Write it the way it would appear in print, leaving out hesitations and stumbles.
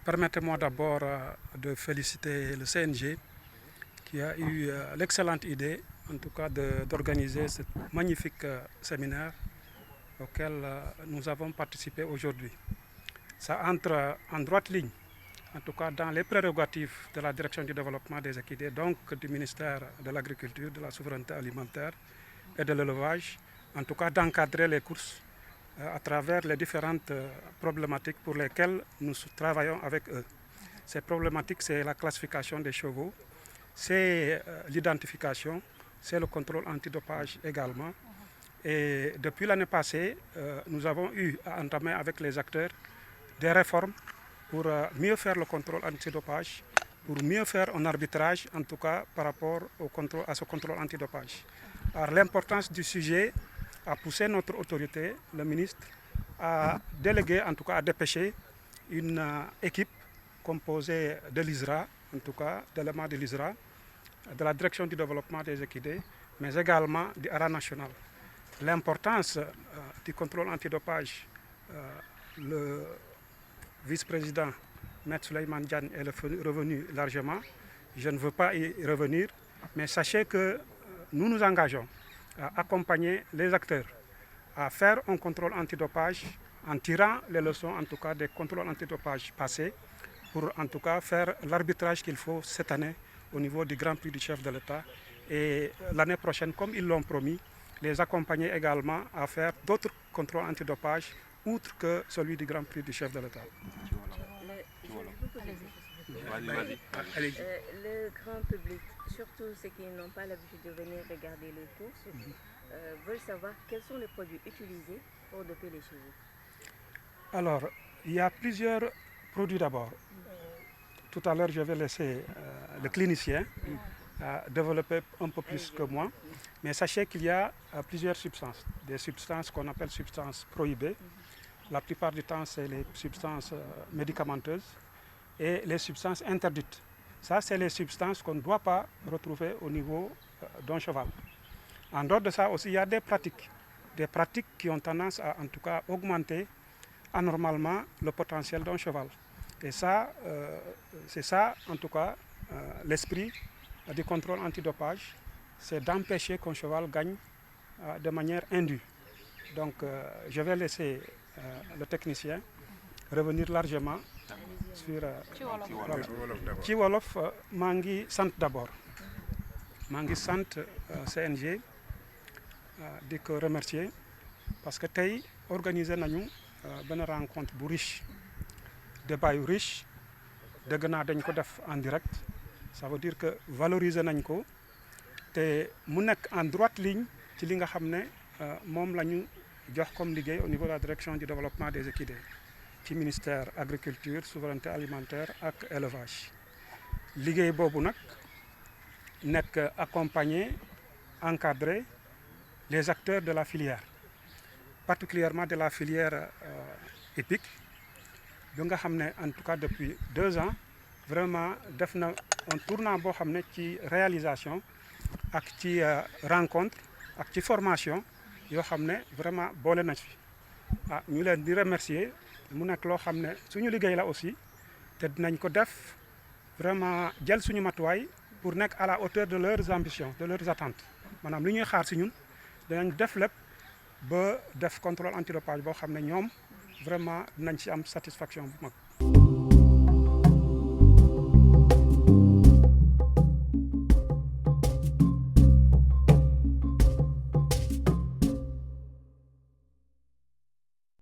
Permettez-moi d'abord de féliciter le CNG qui a eu l'excellente idée, en tout cas, d'organiser ce magnifique séminaire auquel nous avons participé aujourd'hui. Ça entre en droite ligne, en tout cas dans les prérogatives de la direction du développement des équidés, donc du ministère de l'Agriculture, de la souveraineté alimentaire et de l'élevage, en tout cas d'encadrer les courses à travers les différentes problématiques pour lesquelles nous travaillons avec eux. Ces problématiques, c'est la classification des chevaux, c'est l'identification, c'est le contrôle antidopage également. Et depuis l'année passée, nous avons eu à entamer avec les acteurs des réformes pour mieux faire le contrôle antidopage, pour mieux faire un arbitrage, en tout cas par rapport à ce contrôle antidopage. Alors l'importance du sujet a poussé notre autorité, le ministre, à déléguer, en tout cas à dépêcher une équipe composée de l'ISRA, en tout cas d'éléments de l'ISRA, de la direction du développement des équidés, mais également du ARA national. L'importance du contrôle antidopage, le vice-président M. Souleymane Diagne est revenu largement. Je ne veux pas y revenir, mais sachez que nous nous engageons à accompagner les acteurs à faire un contrôle antidopage en tirant les leçons, en tout cas, des contrôles antidopage passés, pour en tout cas faire l'arbitrage qu'il faut cette année au niveau du Grand Prix du chef de l'État. Et l'année prochaine, comme ils l'ont promis, les accompagner également à faire d'autres contrôles antidopage, outre que celui du Grand Prix du chef de l'État. Le grand public, surtout ceux qui n'ont pas l'habitude de venir regarder les courses, veulent savoir quels sont les produits utilisés pour doper les chevaux. Alors, il y a plusieurs produits d'abord. Tout à l'heure, je vais laisser le clinicien développer un peu plus que moi. Mais sachez qu'il y a plusieurs substances. Des substances qu'on appelle substances prohibées. La plupart du temps, c'est les substances médicamenteuses et les substances interdites. Ça, c'est les substances qu'on ne doit pas retrouver au niveau d'un cheval. En dehors de ça aussi, il y a des pratiques qui ont tendance à, en tout cas, augmenter anormalement le potentiel d'un cheval. Et ça, c'est ça, en tout cas, l'esprit du contrôle antidopage, c'est d'empêcher qu'un cheval gagne de manière indue. Donc, je vais laisser le technicien revenir largement sur ci wolof maa ngi sant d'abord maa ngi sant CNG di ko remercier parce que tey organiser nañu benn rencontre bu riche débat yu riche dëgg naa dañ ko def en direct ça veut dire que valoriser nañ ko te mu nekk en droite ligne ci li nga xam ne moom la ñu jox comme liggéey au niveau de la direction du développement des équidés ci ministère agriculture souveraineté alimentaire ak élevage liggéey boobu nag nekk accompagner encadrer les acteurs de la filière particulièrement de la filière hippique bi nga xam ne en tout cas depuis 2 ans vraiment def na un tournant boo xam ne ci réalisation ak ci rencontre ak ci formation yoo xam ne vraiment boole na ci ñu leen di remercier mu nekk loo xam ne suñu liggéey la aussi te dinañ ko def vraiment jël suñu matuwaay pour nekk à la hauteur de leurs ambitions de leurs attentes maanaam li ñuy xaar si ñun dinañ def lépp ba def contrôle antidopage boo xam ne ñoom vraiment dinañ ci am satisfaction bu mag